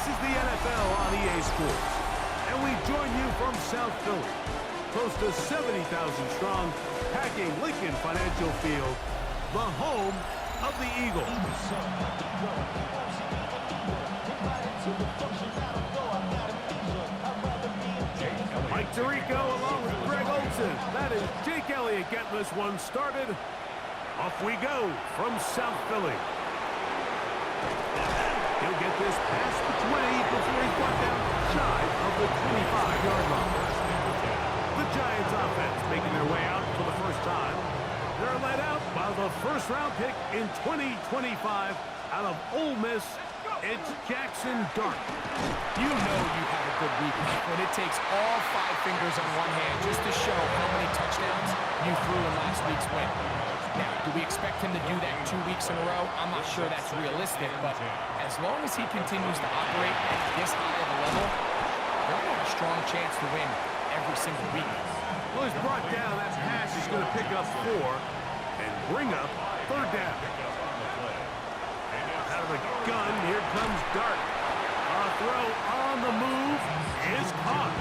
is the NFL on EA Sports, and we join you from South Philly, close to 70,000 strong, packing Lincoln Financial Field, the home of the Eagles. Mike Tirico along with Greg Olson. That is Jake Elliott getting this one started. Off we go from South Philly. He'll get this past the 20 before he's brought down shy of the 25-yard line. The Giants offense making their way out for the first time. They're led out by the first-round pick in 2025 out of Ole Miss. It's Jackson Dart. You know you have a good week when it takes all 5 fingers on one hand just to show how many touchdowns you threw in last week's win. Now, do we expect him to do that 2 weeks in a row? I'm not sure that's realistic, but as long as he continues to operate at this high of a level, they're going to have a strong chance to win every single week. Well, he's brought down. That pass is going to pick up 4 and bring up 3rd down. Out of the gun, here comes Dart. A throw on the move is caught.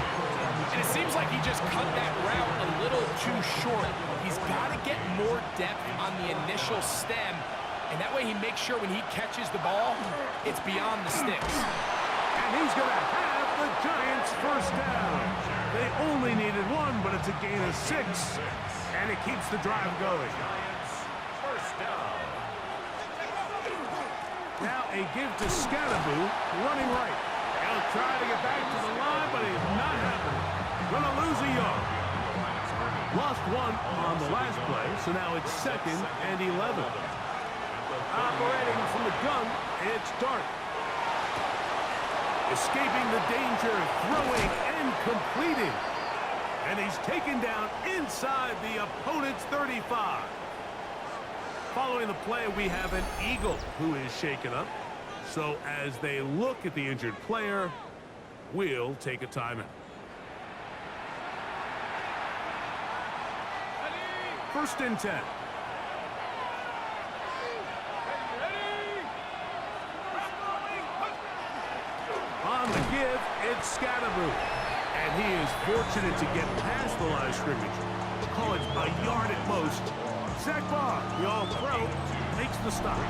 And it seems like he just cut that route a little too short. He's got to get more depth on the initial stem, and that way he makes sure when he catches the ball, it's beyond the sticks. And he's going to have the Giants' first down. They only needed 1, but it's a gain of 6, and it keeps the drive going. Now a give to Scatterboo, running right. He'll try to get back to the line, but it's not happening. Gonna lose a yard. Lost 1 on the last play, so now it's 2nd and 11. Operating from the gun, it's Dart. Escaping the danger, throwing and completing. And he's taken down inside the opponent's 35. Following the play, we have an Eagle who is shaken up. So as they look at the injured player, we'll take a timeout. 1st and 10. On the give, it's Scatterboo. And he is fortunate to get past the line of scrimmage. Call it a yard at most. Zach Barr, the all-pro, makes the stop.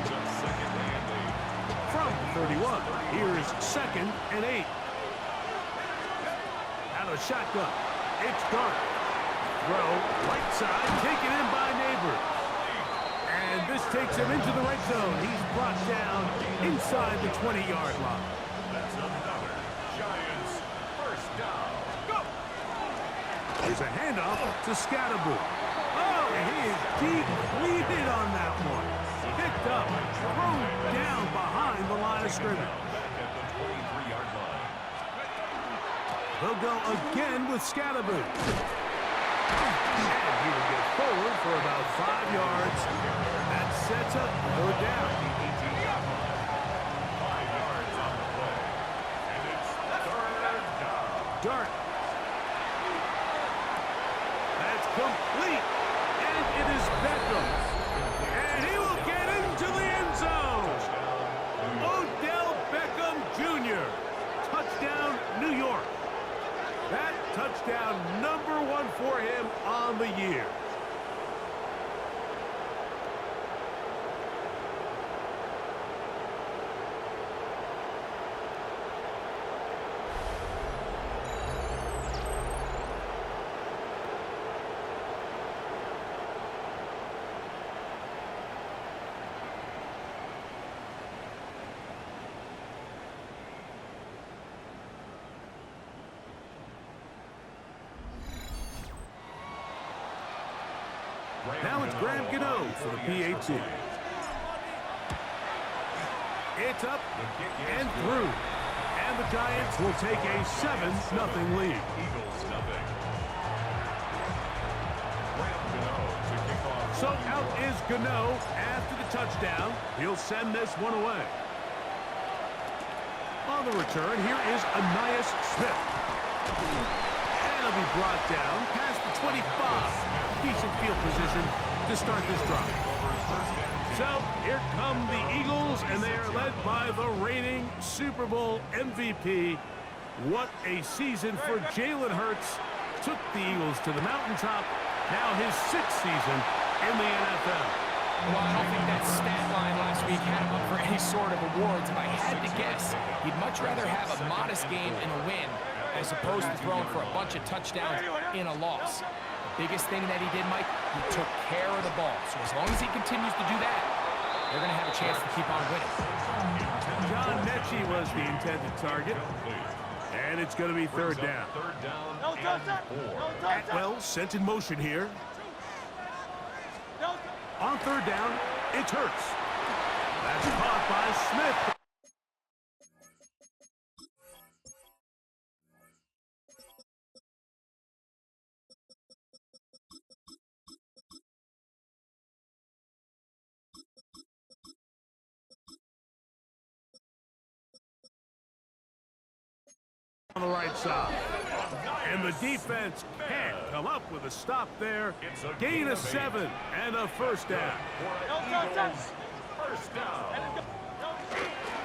From the 31, here's 2nd and 8. Out of shotgun, it's Dart. Throw, right side, taken in by Neighbors. And this takes him into the red zone. He's brought down inside the 20-yard line. That's another Giants first down. Go! There's a handoff to Scatterboo. Oh, he is depleted on that one. Picked up, thrown down behind the line of scrimmage. At the 23-yard line. They'll go again with Scatterboo. And he will get forward for about 5 yards. That sets up 4th down. 5 yards on the play. And it's 3rd down. Dart. That's complete. And it is Beckham. And he will get into the end zone. Odell Beckham Jr. Touchdown, New York. That touchdown number 1 for him on the year. Now it's Graham Gano for the PAT. It's up and through. And the Giants will take a 7-0 lead. So out is Gano after the touchdown. He'll send this one away. On the return, here is Ainias Smith. And he'll be brought down past the 25. Decent field position to start this drive. So here come the Eagles, and they are led by the reigning Super Bowl MVP. What a season for Jalen Hurts. Took the Eagles to the mountaintop. Now his 6th season in the NFL. Well, I don't think that stat line last week had him up for any sort of awards. If I had to guess, he'd much rather have a modest game and a win as opposed to throwing for a bunch of touchdowns in a loss. The biggest thing that he did, Mike, he took care of the ball. So as long as he continues to do that, they're going to have a chance to keep on winning. John Mechie was the intended target. And it's going to be third down. Atwell sent in motion here. On third down, it's Hurts. That's caught by Smith. On the right side. And the defense can't come up with a stop there. Gain of 7 and a first down.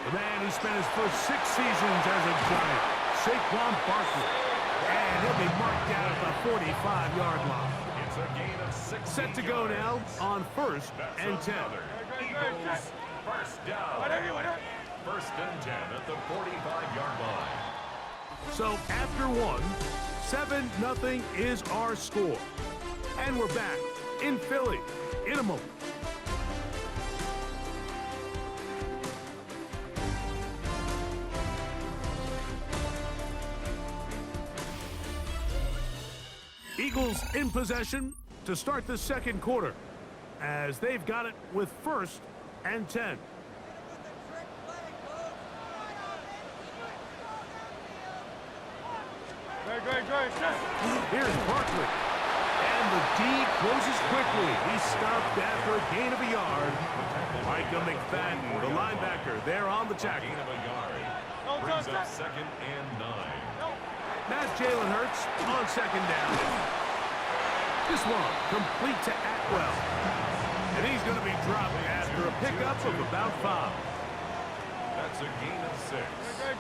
The man who spent his first 6 seasons as a Giant, Saquon Barkley. And he'll be marked down at the 45-yard line. Set to go now on 1st and 10. First down. 1st and 10 at the 45-yard line. So after 1, 7-0 is our score. And we're back in Philly in a moment. Eagles in possession to start the 2nd quarter as they've got it with 1st and 10. Here's Barkley. And the D closes quickly. He's stopped after a gain of a yard. Micah McFadden, the linebacker, there on the tackle. Gain of a yard. Brings up 2nd and 9. Now Jalen Hurts on 2nd down. This one complete to Atwell. And he's going to be dropped after a pickup of about 5. That's a gain of 6.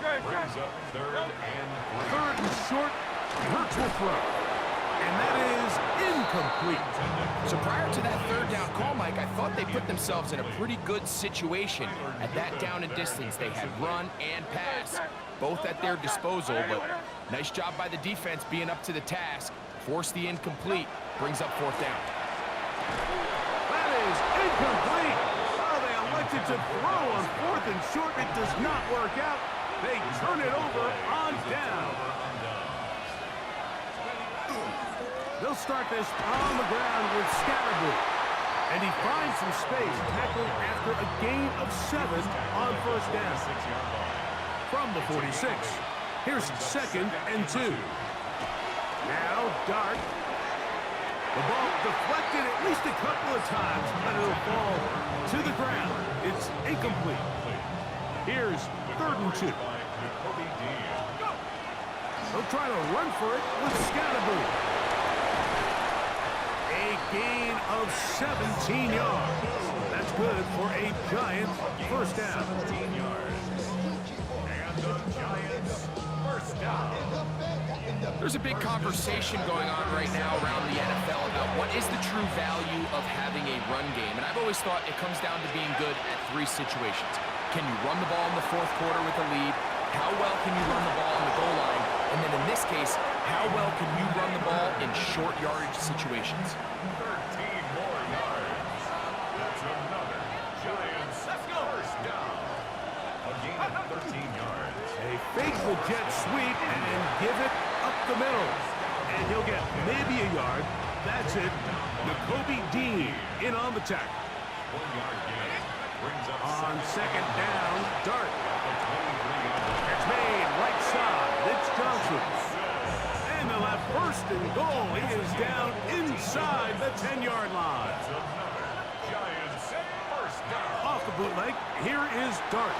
Brings up 3rd and 3. 3rd and short. Hurts will throw. And that is incomplete. So prior to that 3rd down call, Mike, I thought they put themselves in a pretty good situation at that down and distance. They had run and pass, both at their disposal, but nice job by the defense being up to the task. Force the incomplete, brings up 4th down. That is incomplete. Oh, they elected to throw on 4th and short. It does not work out. They turn it over on down. They'll start this on the ground with Scatterboo. And he finds some space, tackled after a gain of 7 on 1st down. From the 46, here's 2nd and 2. Now Dart. The ball deflected at least a couple of times, but it'll fall to the ground. It's incomplete. Here's 3rd and 2. They'll try to run for it with Scatterboo. A gain of 17 yards. That's good for a Giants 1st down. 17 yards. And the Giants 1st down. There's a big conversation going on right now around the NFL about what is the true value of having a run game. And I've always thought it comes down to being good at 3 situations. Can you run the ball in the 4th quarter with a lead? How well can you run the ball on the goal line? And then in this case, how well can you run the ball in short yardage situations? 13 more yards. That's another Giants 1st down. A gain of 13 yards. They fake the jet sweep and give it up the middle. And he'll get maybe a yard. That's it. Nakobe Dean in on the tackle. 1 yard gain. Brings up On 2nd down, Dart. the 23-yard It's made right side. It's Johnson. And they'll have 1st and goal. He is down inside the 10-yard line. Giants 1st down. Off the bootleg, here is Dart.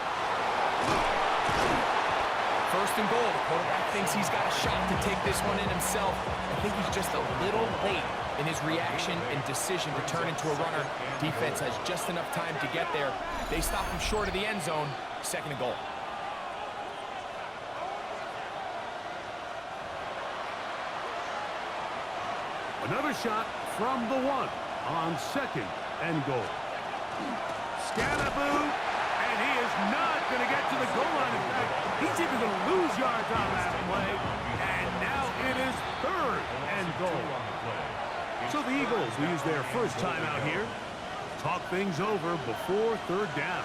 First and goal. The quarterback thinks he's got a shot to take this one in himself. I think he's just a little late in his reaction and decision to turn into a runner. Defense has just enough time to get there. They stop him short of the end zone. Second and goal. Another shot from the 1 on second and goal. Scalaboo, and he is not going to get to the goal line. In fact, he's even going to lose yards on that play. And now it is third and goal. So the Eagles will use their first time out here. Talk things over before third down.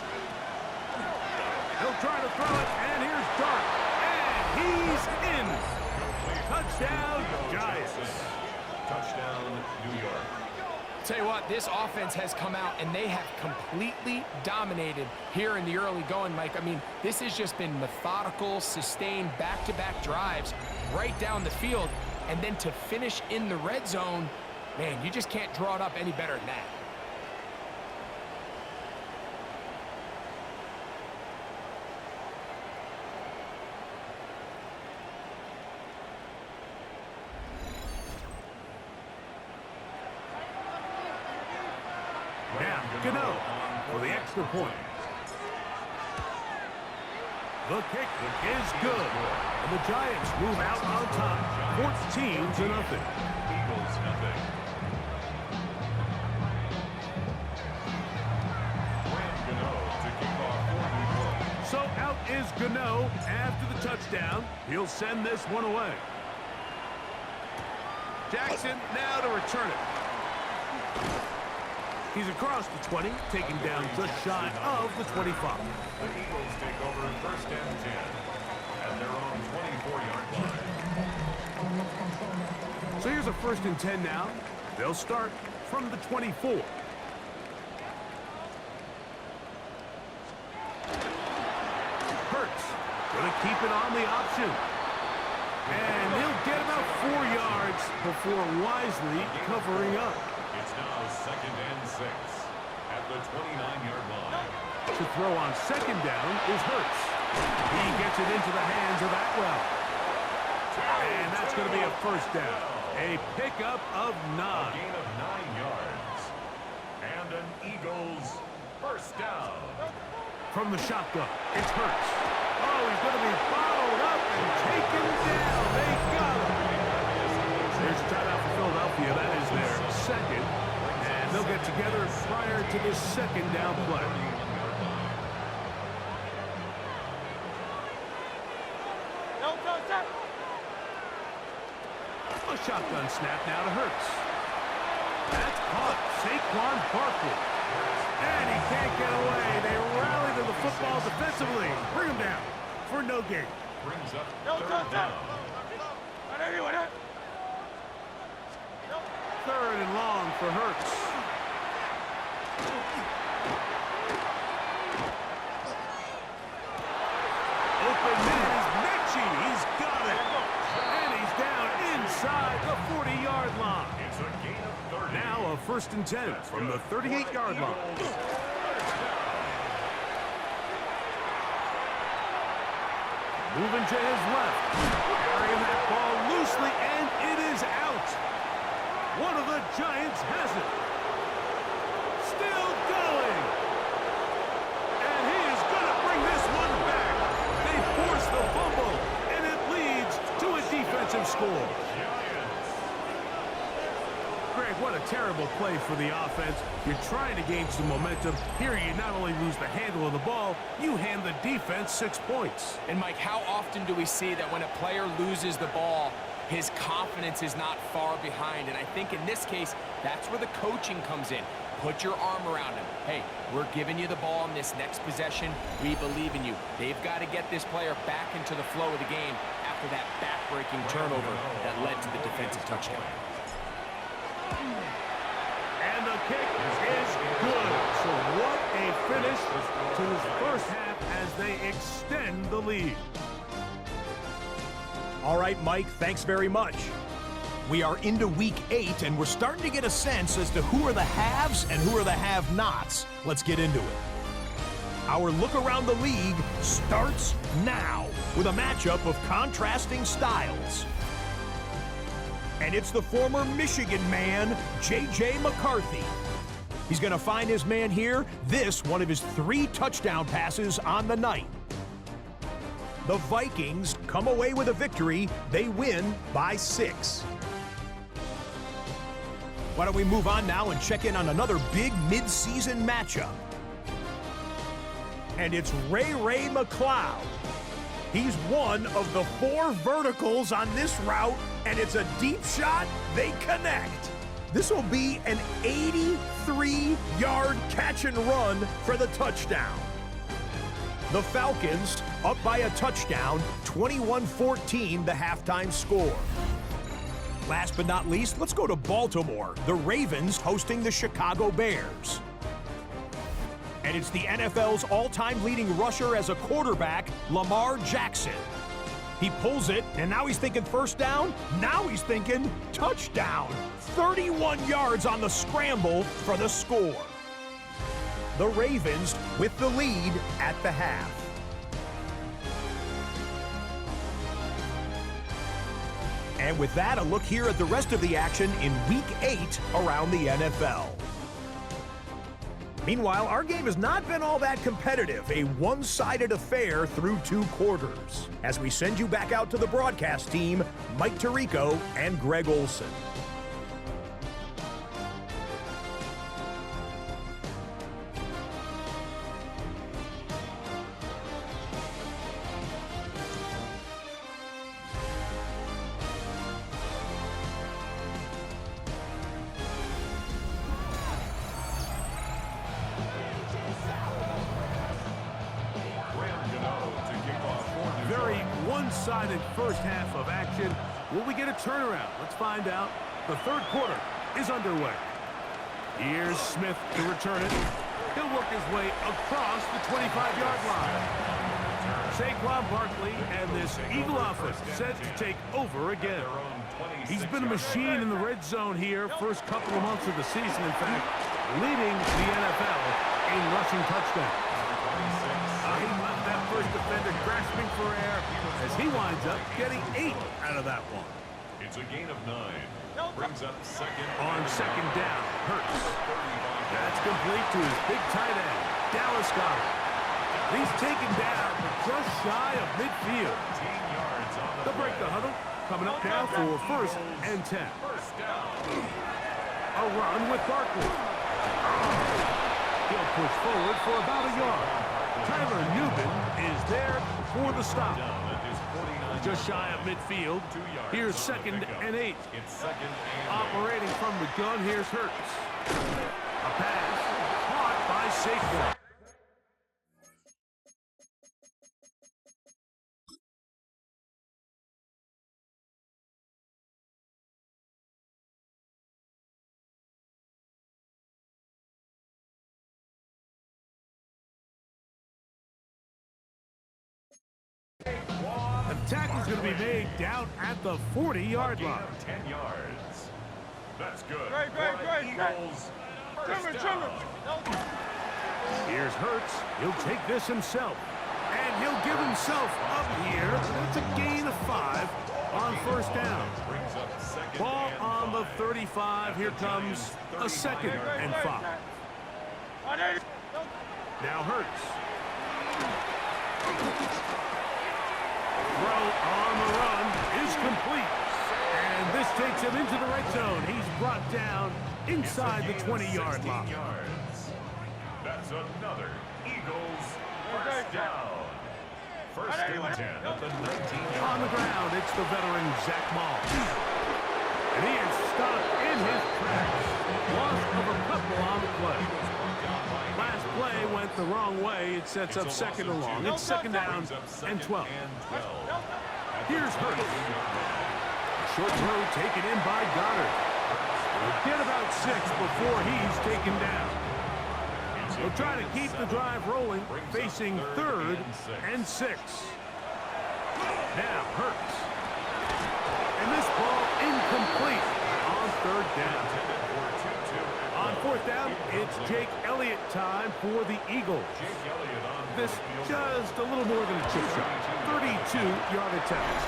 He'll try to throw it, and here's Dart. And he's in. Touchdown, Giants. Touchdown, New York. Tell you what, this offense has come out and they have completely dominated here in the early going, Mike. I mean, this has just been methodical, sustained, back-to-back drives right down the field. And then to finish in the red zone, man, you just can't draw it up any better than that. Now, Gano for the extra point. The kick is good. And the Giants move out on top, 14-0. Eagles, nothing. To kick off. So out is Gano after the touchdown. He'll send this one away. Jackson now to return it. He's across the 20, taken down just shy of the 25. The Eagles take over first and 10 at their own 24-yard line. So here's a first and 10 now. They'll start from the 24. Hurts gonna keep it on the option. And he'll get about 4 yards before wisely covering up. It's now second and 6 at the 29-yard line. To throw on second down is Hurts. He gets it into the hands of Atwell. And that's going to be a first down. A pickup of 9. A gain of 9 yards. And an Eagles first down. From the shotgun, it's Hurts. Oh, he's going to be followed up and taken down. They got him. There's a timeout for Philadelphia. That is their second. And they'll get together prior to this second down play. A shotgun snap now to Hurts. That's caught. Saquon Barkley. And he can't get away. They rally to the football defensively. Bring him down for no gain. Brings up third down. Third and long for Hurts. Open man is Mechie. He's got it. And he's down inside the 40-yard line. It's a gain of 30. Now a first and 10 from the 38-yard line. Moving to his left. Carrying that ball loosely, and it is out. One of the Giants has it. Still going. And he is going to bring this one back. They force the fumble, and it leads to a defensive score. Greg, what a terrible play for the offense. You're trying to gain some momentum. Here you not only lose the handle of the ball, you hand the defense 6 points. And Mike, how often do we see that when a player loses the ball, his confidence is not far behind? And I think in this case, that's where the coaching comes in. Put your arm around him. Hey, we're giving you the ball in this next possession. We believe in you. They've got to get this player back into the flow of the game after that back-breaking turnover that led to the defensive touchdown. And the kick is good. So what a finish to this first half as they extend the lead. All right, Mike, thanks very much. We are into week 8, and we're starting to get a sense as to who are the haves and who are the have-nots. Let's get into it. Our look around the league starts now with a matchup of contrasting styles. And it's the former Michigan man, J.J. McCarthy. He's going to find his man here, this one of his 3 touchdown passes on the night. The Vikings come away with a victory. They win by 6. Why don't we move on now and check in on another big mid-season matchup. And it's Ray McCloud. He's one of the 4 verticals on this route, and it's a deep shot. They connect. This will be an 83-yard catch and run for the touchdown. The Falcons up by a touchdown, 21-14 the halftime score. Last but not least, let's go to Baltimore. The Ravens hosting the Chicago Bears. And it's the NFL's all-time leading rusher as a quarterback, Lamar Jackson. He pulls it, and now he's thinking first down. Now he's thinking touchdown. 31 yards on the scramble for the score. The Ravens with the lead at the half. And with that, a look here at the rest of the action in Week 8 around the NFL. Meanwhile, our game has not been all that competitive, a one-sided affair through 2 quarters. As we send you back out to the broadcast team, Mike Tirico and Greg Olson. Very one-sided first half of action. Will we get a turnaround? Let's find out. The 3rd quarter is underway. Here's Smith to return it. He'll work his way across the 25-yard line. Saquon Barkley and this Eagle offense set to take over again. He's been a machine in the red zone here first couple of months of the season. In fact, leading the NFL in rushing touchdowns. He left that first defender grasping for air as he winds up getting 8 out of that one. It's a gain of 9. Brings up second. On second down, Hurts. That's complete to his big tight end, Dallas Goedert. He's taken down just shy of midfield. 10 yards on the They'll break the huddle. Coming up now for 1st and 10. First down. A run with Barkley. He'll push forward for about a yard. Tyler Newman is there for the stop. Just shy of midfield. Here's 2nd and 8. It's 2nd and Operating from the gun, here's Hurts. A pass caught by Saquon. The tackle's going to be made down at the 40-yard line. 10 yards. That's good. Great. Eagles. First down. Here's Hurts. He'll take this himself. And he'll give himself up here. It's a gain of 5 on first down. Brings up second Ball and on the 5. 35. Here comes a 2nd and 5. Now Hurts. Throw on the run is complete. And this takes him into the red zone. He's brought down inside the 20-yard line. That's another Eagles first down. First and 10 at the 19-yard On the ground, it's the veteran Zach Moss. And he is stopped in his tracks. Loss of a couple on the play. Last play went the wrong way. It sets up 2nd and long. It's 2nd down and 12. Here's Hurts. A short throw taken in by Goddard. He'll get about 6 before he's taken down. He'll try to keep the drive rolling, facing 3rd and 6. Now Hurts. And this ball incomplete on 3rd down. On fourth down, it's Jake Elliott time for the Eagles. This just a little more than a chip shot. 32-yard attempt.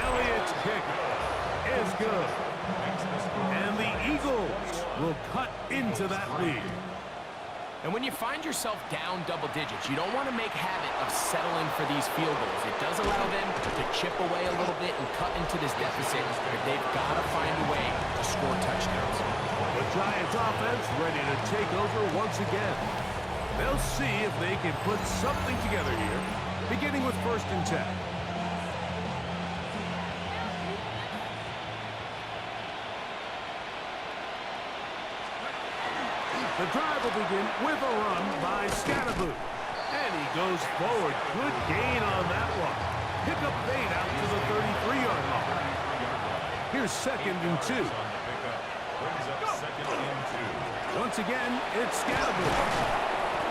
Elliott's kick is good. And the Eagles will cut into that lead. And when you find yourself down double digits, you don't want to make habit of settling for these field goals. It does allow them to chip away a little bit and cut into this deficit, but they've got to find a way to score touchdowns. The Giants offense ready to take over once again. They'll see if they can put something together here, beginning with 1st and 10. The drive will begin with a run by Scatterboot. And he goes forward. Good gain on that one. Pick up 8 out to the 33-yard line. Here's 2nd and 2. Once again, it's Scatterboot.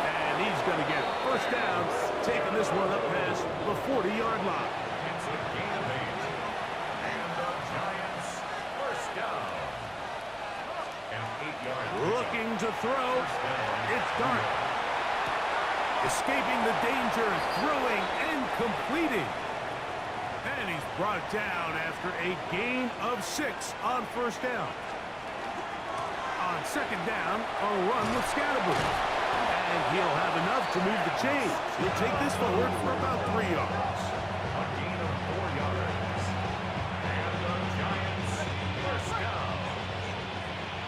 And he's going to get 1st down, taking this one up past the 40-yard line. It's a gain of 8. And the Giants 1st down. And 8-yard. Looking to throw. It's Dart. Escaping the danger, throwing and completing. And he's brought down after a gain of 6 on 1st down. On 2nd down, a run with Scatterboot. And he'll have enough to move the chains. He'll take this forward for about 3 yards. A gain of 4 yards. And the Giants 1st down.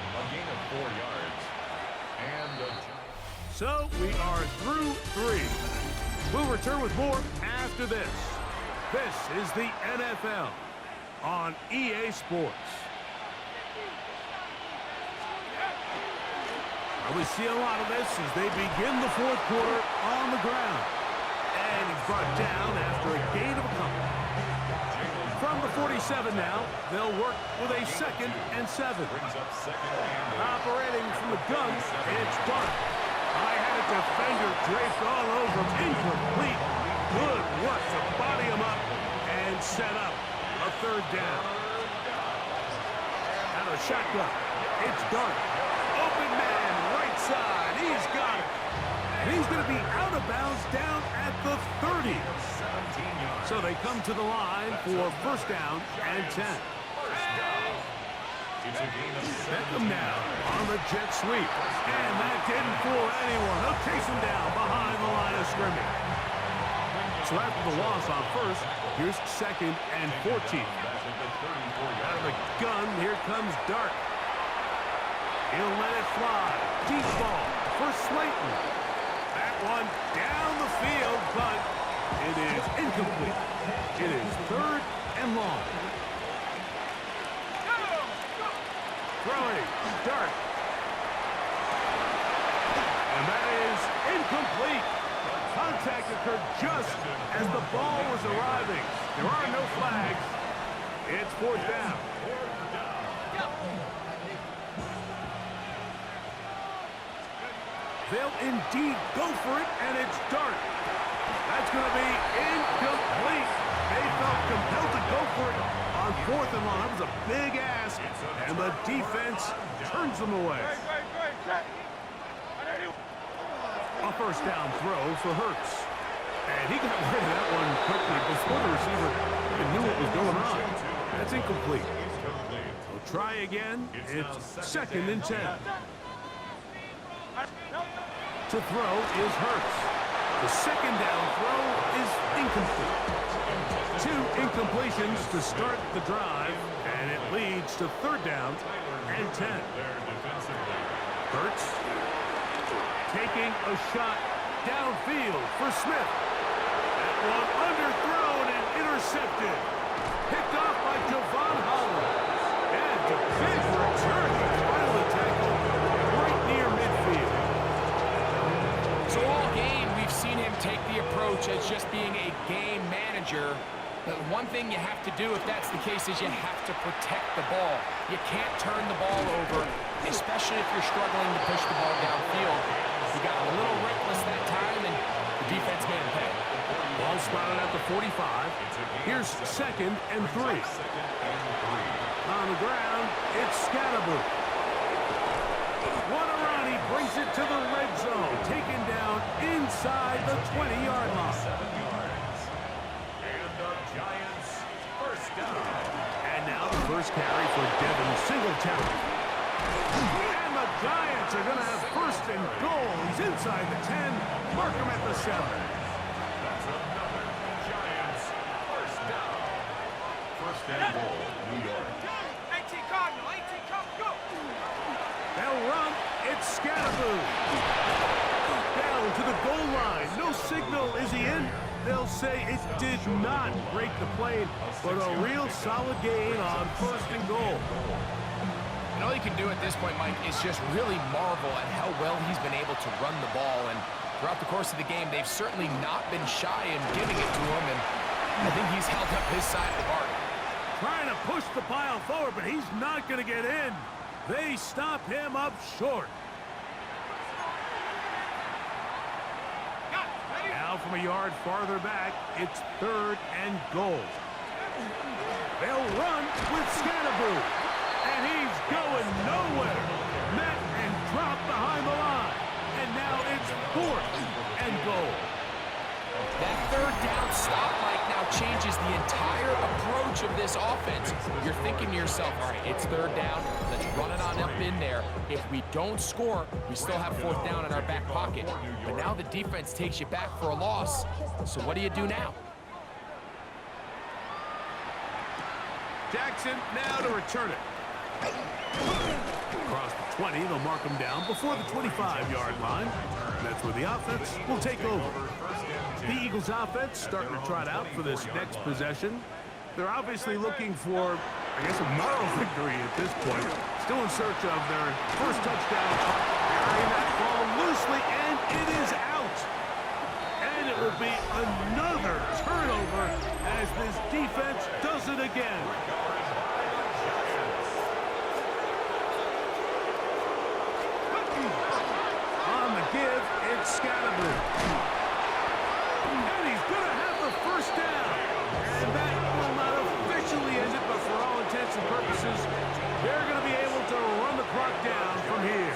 A gain of 4 yards. And the Giants. So we are through 3. We'll return with more after this. This is the NFL on EA Sports. We see a lot of this as they begin the 4th quarter on the ground. And he's brought down after a gain of a couple. From the 47 now, they'll work with a 2nd and 7. Operating from the gun, it's Dart. High-headed defender draped all over him. Incomplete. Good work to body him up and set up a 3rd down. Out of shotgun, it's Dart. Open man, right side. He's got it. And he's going to be out of bounds down at the 30. So they come to the line for 1st down and 10. Beckham now on the jet sweep. And that didn't fool anyone. They'll chase him down behind the line of scrimmage. So after the loss on 1st, here's 2nd and 14. Out of the gun, here comes Dart. He'll let it fly. Deep ball for Slayton. That one down the field, but it is incomplete. It is 3rd and long. Throwing, Dart. And that is incomplete. Contact occurred just as the ball was arriving. There are no flags. It's 4th down. They'll indeed go for it, and it's Dart. That's going to be incomplete. They felt compelled to go for it on 4th and long. That was a big ask, and the defense turns them away. A 1st down throw for Hurts. And he got rid of that one quickly before the receiver even knew what was going on. That's incomplete. So try again. It's 2nd and 10. To throw is Hurts. The 2nd down throw is incomplete. 2 incompletions to start the drive, and it leads to 3rd down and 10. Hurts taking a shot downfield for Smith. That one underthrown and intercepted. Picked off by Javon Holland. And a big return. Finally tackled right near midfield. So all game, we've seen him take the approach as just being a game manager. But one thing you have to do if that's the case is you have to protect the ball. You can't turn the ball over, especially if you're struggling to push the ball downfield. He got a little reckless that time, and the defense made him pay. Ball spotted at the 45. Here's 2nd and 3. On the ground, it's Scatterboot. What a run brings it to the red zone, taken down inside the 20-yard line. 7 yards. And the Giants first down. And now the first carry for Devin Singletary. And the Giants are going to have first and goal. He's inside the 10. Mark him at the 7. That's another Giants first down. First and goal, New York. 18 Cardinal, 18 Cardinal, go! They'll run. It's Scatterboo. Down to the goal line. No signal. Is he in? They'll say it did not break the plane, but a real solid gain on first and goal. And all you can do at this point, Mike, is just really marvel at how well he's been able to run the ball. And throughout the course of the game, they've certainly not been shy in giving it to him. And I think he's held up his side of the bargain. Trying to push the pile forward, but he's not going to get in. They stop him up short. Now from a yard farther back, it's third and goal. They'll run with Scatterboo. And he's going nowhere. Met and dropped behind the line. And now it's fourth and goal. That third down stop, Mike, now changes the entire approach of this offense. You're thinking to yourself, all right, it's third down. Let's run it on up in there. If we don't score, we still have fourth down in our back pocket. But now the defense takes you back for a loss. So what do you do now? Jackson now to return it. Across the 20, they'll mark him down before the 25-yard line. And that's where the offense will take over. The Eagles offense starting to trot out for this next possession. They're obviously looking for, I guess, a moral victory at this point. Still in search of their first touchdown. Carrying that ball loosely, and it is out. And it will be another turnover as this defense does it again. On the give, it's Scatterboo. And he's going to have the first down. And that will not officially end it, but for all intents and purposes, they're going to be able to run the clock down from here.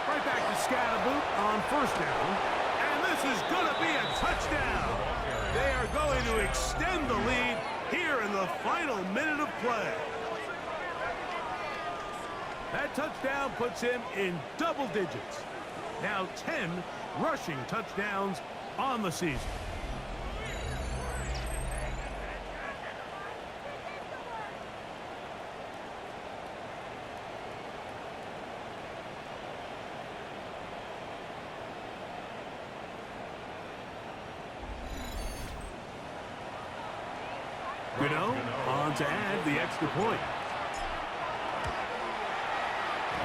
Right back to Scatterboo on first down. And this is going to be a touchdown. They are going to extend the lead here in the final minute of play. That touchdown puts him in double digits. Now 10 rushing touchdowns on the season. Gano on to add the extra point.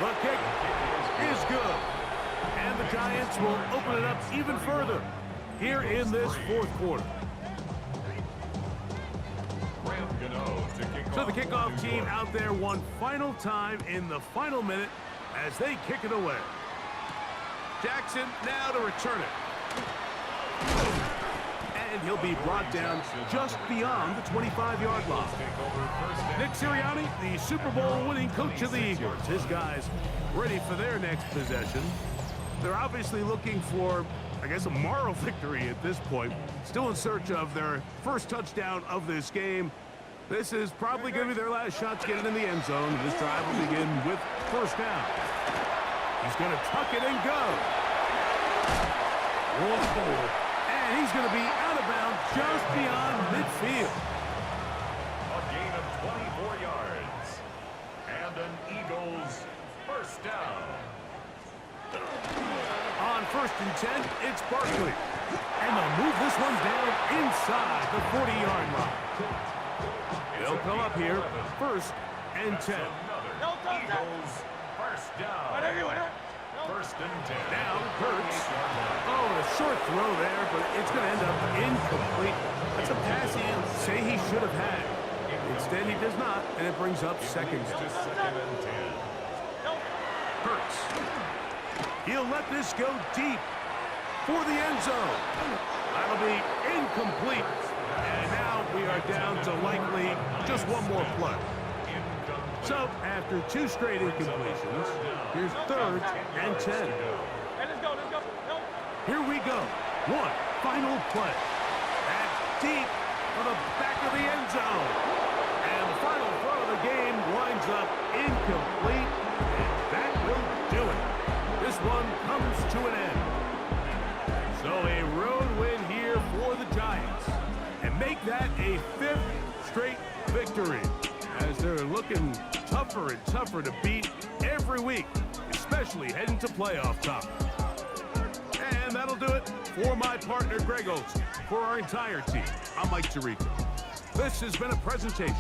The kick is good. And the Giants will open it up even further here in this fourth quarter. So the kickoff team out there one final time in the final minute as they kick it away. Jackson now to return it. And he'll be brought down just beyond the 25-yard line. Nick Sirianni, the Super Bowl winning coach of the Eagles. His guys ready for their next possession. They're obviously looking for, I guess, a moral victory at this point. Still in search of their first touchdown of this game. This is probably going to be their last shot to get it in the end zone. This drive will begin with first down. He's going to tuck it and go. And he's going to be out of bounds just beyond midfield. A gain of 24 yards. And an Eagles first down. On first and 10, it's Barkley. And they'll move this one down inside the 40-yard line. They'll come up here, first and 10. Eagles first down. First and 10. Now, Hurts. Oh, a short throw there, but it's going to end up incomplete. That's a pass he'd say he should have had. Instead, he does not, and it brings up second. Second and 10. Hurts. He'll let this go deep for the end zone. That'll be incomplete. And now we are down to likely just one more play. Incomplete. So, after 2 straight incompletions, here's 3rd and 10. Hey, let's go, let's go. No. Here we go. One final play. That's deep for the back of the end zone. And the final throw of the game winds up incomplete. And that will do it. This one comes to an end. So a road win here for the Giants. And make that a 5th straight victory, as they're looking tougher and tougher to beat every week, especially heading to playoff time. And that'll do it for my partner, Greg Olson. For our entire team, I'm Mike Tirico. This has been a presentation